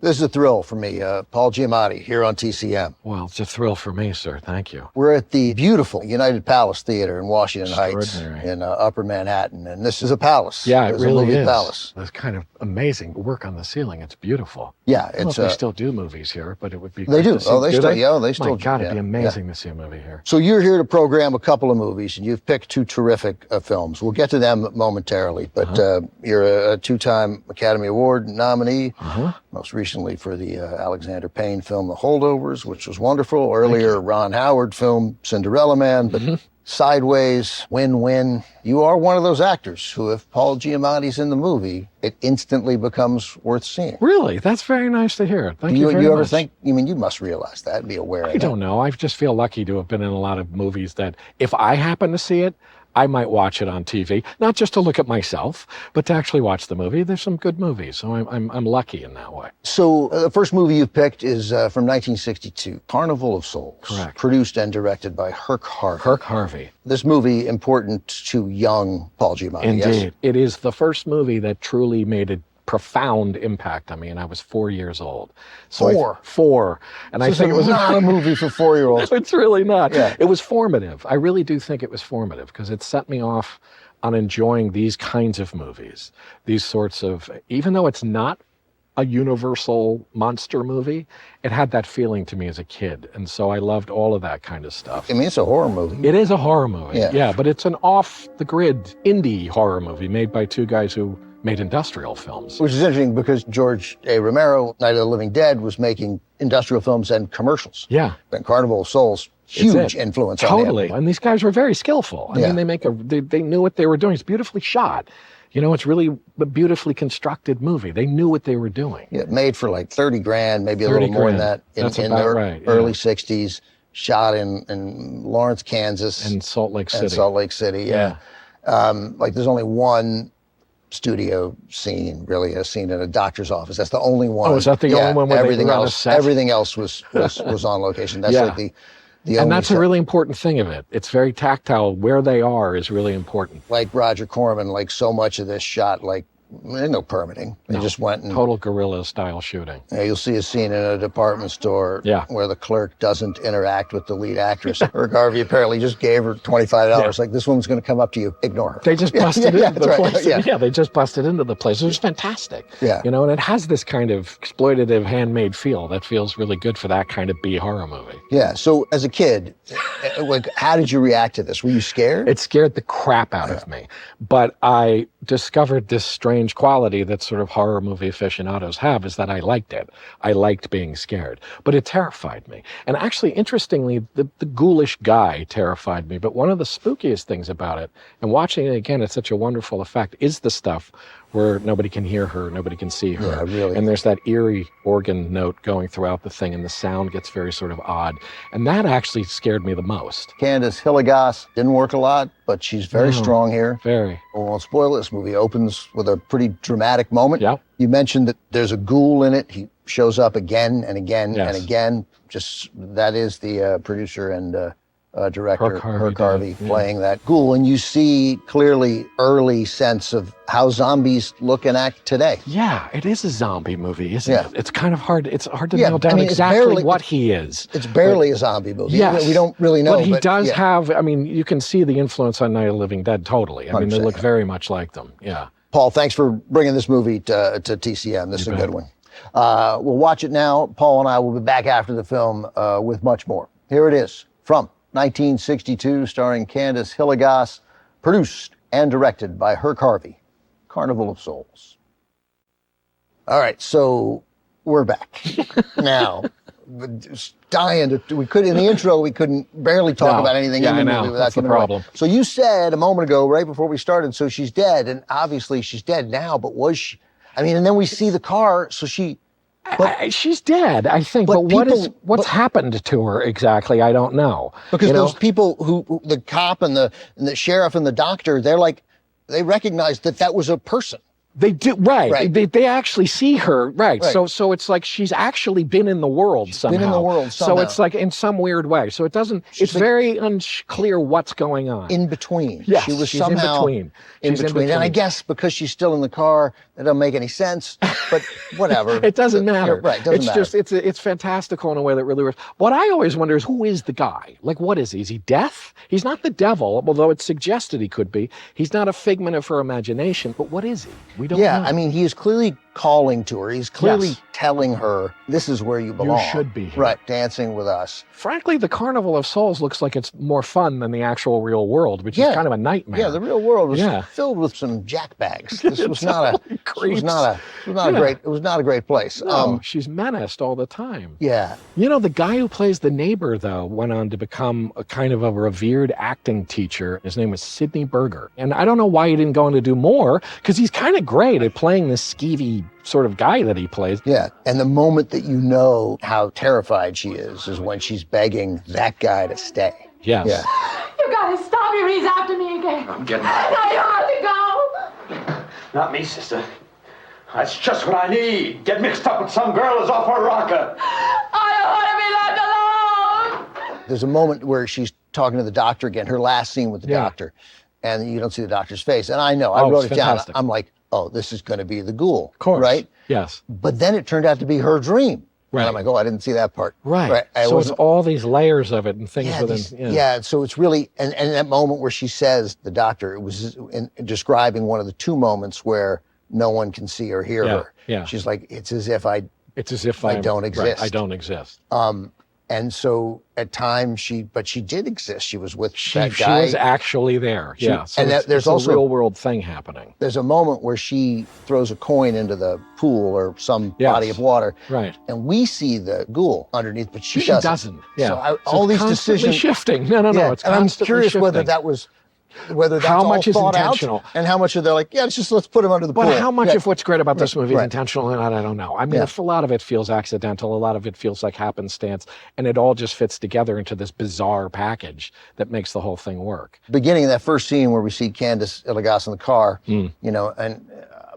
This is a thrill for me. Paul Giamatti here on TCM. Well, it's a thrill for me, sir. Thank you. We're at the beautiful United Palace Theater in Washington Heights Extraordinary. in Upper Manhattan. And this is a palace. Yeah, it It's a really movie is. palace. It's kind of amazing work on the ceiling. It's beautiful. Yeah, I don't know it's if they still do movies here, but it would be They great do. to see. Oh, they Do still. Yeah, they still. My God, yeah, it'd be amazing to see a movie here. So you're here to program a couple of movies, and you've picked two terrific films. We'll get to them momentarily, but you're a two-time Academy Award nominee, most recently for the Alexander Payne film The Holdovers, which was wonderful. Earlier, Ron Howard film Cinderella Man, but Sideways, Win-Win. You are one of those actors who, if Paul Giamatti's in the movie, it instantly becomes worth seeing. Really? That's very nice to hear. Thank Do you very you ever much. think, you must realize that and be aware of I that. don't know. I just feel lucky to have been in a lot of movies that if I happen to see it, I might watch it on TV, not just to look at myself, but to actually watch the movie. There's some good movies, so I'm lucky in that way. So the first movie you've picked is from 1962, Carnival of Souls. Correct. Produced and directed by Herc Harvey. Herc Harvey. This movie important to young Paul Giamatti. Indeed. Yes? It is the first movie that truly made a profound impact on me, and I was 4 years old. So four. And I think it was not a movie for 4-year-olds. It's really not. Yeah. It was formative. I really do think it was formative because it set me off on enjoying these kinds of movies. These sorts of, even though it's not a universal monster movie, it had that feeling to me as a kid. And so I loved all of that kind of stuff. I mean, it's a horror movie. It is a horror movie, Yeah. but it's an off-the-grid indie horror movie made by two guys who made industrial films. Which is interesting because George A. Romero, Night of the Living Dead, was making industrial films and commercials. Yeah. And Carnival of Souls, huge influence on Totally. And these guys were very skillful. I mean, they knew what they were doing. It's beautifully shot. You know, it's really a beautifully constructed movie. They knew what they were doing. Yeah, made for like 30 grand, maybe a little more than that in the right, early 60s. Shot in Lawrence, Kansas. And Salt Lake City. And Salt Lake City, yeah. Like there's only one studio scene, really, a scene in a doctor's office. That's the only one. Oh, is that the only one where everything they were on a else, set? Everything else was on location. That's like the and only that's set. a really important thing of it. It's very tactile. Where they are is really important. Like Roger Corman, like so much of this shot, like there's no permitting. They just went and Total guerrilla style shooting. you'll see a scene in a department store where the clerk doesn't interact with the lead actress. Herc Harvey apparently just gave her $25. Like, this woman's going to come up to you. Ignore her. They just busted into the place. Yeah. They just busted into the place. It was fantastic. Yeah. You know, and it has this kind of exploitative, handmade feel that feels really good for that kind of B horror movie. Yeah. So as a kid, like, how did you react to this? Were you scared? It scared the crap out of me. But I discovered this strange quality that sort of horror movie aficionados have, is that I liked it. I liked being scared. But it terrified me. And actually, interestingly, the ghoulish guy terrified me. But one of the spookiest things about it, and watching it again, it's such a wonderful effect, is the stuff where nobody can hear her, nobody can see her. Yeah, really. And there's that eerie organ note going throughout the thing, and the sound gets very sort of odd. And that actually scared me the most. Candice Hillegas didn't work a lot, but she's very strong here. Very. We won't spoil it. This movie opens with a pretty dramatic moment. Yeah. You mentioned that there's a ghoul in it. He shows up again and again and again. Just that is the producer and director Herc Harvey playing that ghoul, and you see clearly early sense of how zombies look and act today. Yeah, it is a zombie movie, isn't it? It's kind of hard. It's hard to Yeah, nail down I mean, exactly what he is. It's barely a zombie movie. Yes. We don't really know. But he does have, I mean, you can see the influence on Night of the Living Dead totally. I mean, they look very much like them. Yeah. Paul, thanks for bringing this movie to TCM. This is a good one. We'll watch it now. Paul and I will be back after the film with much more. Here it is from 1962, starring Candice Hillegas, produced and directed by Herc Harvey, Carnival of Souls. All right, so we're back. Now, just dying to, we could, in the intro, we couldn't barely talk about anything in the movie without that's the giving it away. problem. So you said a moment ago, right before we started, so she's dead, and obviously she's dead now, but was she? I mean, and then we see the car, so she... she's dead, I think, but what's happened to her exactly, I don't know. Because those people who the cop and the sheriff and the doctor, they're like, they recognize that was a person. They do, right. Right. They actually see her, right. Right. So it's like she's actually been in the world somehow. been in the world somehow. So it's like in some weird way. So it doesn't, it's like very unclear what's going on. in between. Yes, she was she's somehow in between. And I guess because she's still in the car, that doesn't make any sense. But whatever. It doesn't matter. Right. Doesn't matter. Just it's fantastical in a way that really works. What I always wonder is, who is the guy? Like, what is he? Is he death? He's not the devil, although it's suggested he could be. He's not a figment of her imagination. But what is he? We don't know. I mean, he is clearly calling to her. He's clearly Yes. telling her, this is where you belong. should be here. Right, dancing with us. Frankly, the Carnival of Souls looks like it's more fun than the actual real world, which is kind of a nightmare. Yeah, the real world was Yeah. filled with some jackbags. This was not a creeps. it was not a great place. No, she's menaced all the time. Yeah. You know, the guy who plays the neighbor, though, went on to become a kind of a revered acting teacher. His name was Sidney Berger. And I don't know why he didn't go on to do more, because he's kind of great at playing this skeevy sort of guy that he plays. Yeah, and the moment that you know how terrified she is when she's begging that guy to stay. Yes. Yeah. You gotta stop him. He's after me again. I'm getting Now you have to go. Not me, sister. That's just what I need. Get mixed up with some girl who's off her rocker. I don't want to be left alone. There's a moment where she's talking to the doctor again, her last scene with the doctor, and you don't see the doctor's face. And I know, I wrote it's it down. fantastic. I'm like, oh, this is going to be the ghoul. Of course. Right? Yes. But then it turned out to be her dream. Right. And I'm like, oh, I didn't see that part. Right. I So it's wasn't- all these layers of it and things within. yeah, so it's really, and that moment where she says, the doctor, it was describing one of the two moments where no one can see or hear her. yeah. She's like, it's as if I don't Right, exist. I don't exist. And so at times she did exist. She was with that She guy. was actually there. Yeah. So and it's, there's it's also a real world thing happening. There's a moment where she throws a coin into the pool or some Yes. body of water. Right. And we see the ghoul underneath, but she She doesn't. Yeah. So So all it's these constantly decisions. shifting. No. Yeah, It's and I'm constantly curious shifting. whether that's How all much is thought intentional? out, and how much are they like, yeah, let's put him under the pool. But how much Yeah. of what's great about this movie is Right. intentional and I don't know. I mean, Yeah. if a lot of it feels accidental, a lot of it feels like happenstance, and it all just fits together into this bizarre package that makes the whole thing work. Beginning of that first scene where we see Candace Illigas in the car, you know, and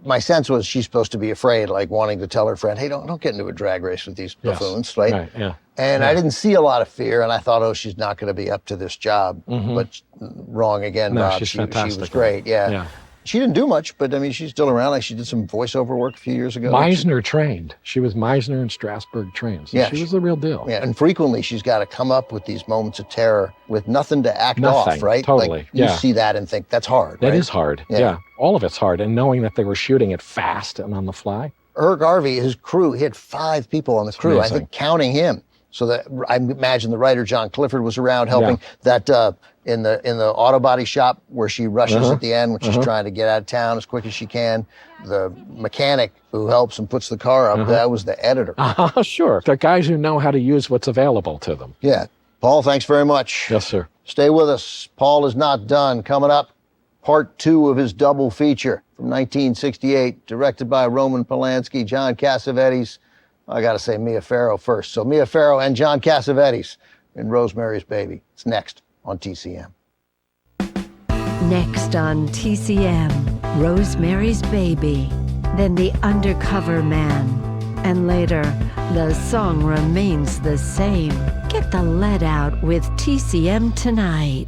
my sense was she's supposed to be afraid, like wanting to tell her friend, hey, don't get into a drag race with these Yes. buffoons, right? Right, yeah. And I didn't see a lot of fear, and I thought, oh, she's not going to be up to this job. But wrong again, No, Bob. she's She was fantastic. great, yeah. Yeah. She didn't do much, but I mean, she's still around. Like she did some voiceover work a few years ago. Meisner trained. She was Meisner and Strasberg trained. So Yeah, she was the real deal. Yeah, and frequently she's got to come up with these moments of terror with nothing to act Nothing, off, right? totally, Like, you yeah. see that and think, that's hard, That right? is hard. Yeah. All of it's hard. And knowing that they were shooting it fast and on the fly. Herc Harvey, his crew, he had 5 people on the crew, I amazing. think, counting him. So that I imagine the writer John Clifford was around helping. That in the auto body shop where she rushes at the end when she's trying to get out of town as quick as she can. The mechanic who helps and puts the car up, that was the editor. Sure. They're guys who know how to use what's available to them. Yeah. Paul, thanks very much. Yes, sir. Stay with us. Paul is not done. Coming up, part 2 of his double feature from 1968, directed by Roman Polanski, John Cassavetes. I got to say Mia Farrow first. So Mia Farrow and John Cassavetes in Rosemary's Baby. It's next on TCM. Next on TCM, Rosemary's Baby, then The Undercover Man, and later, The Song Remains the Same. Get the lead out with TCM tonight.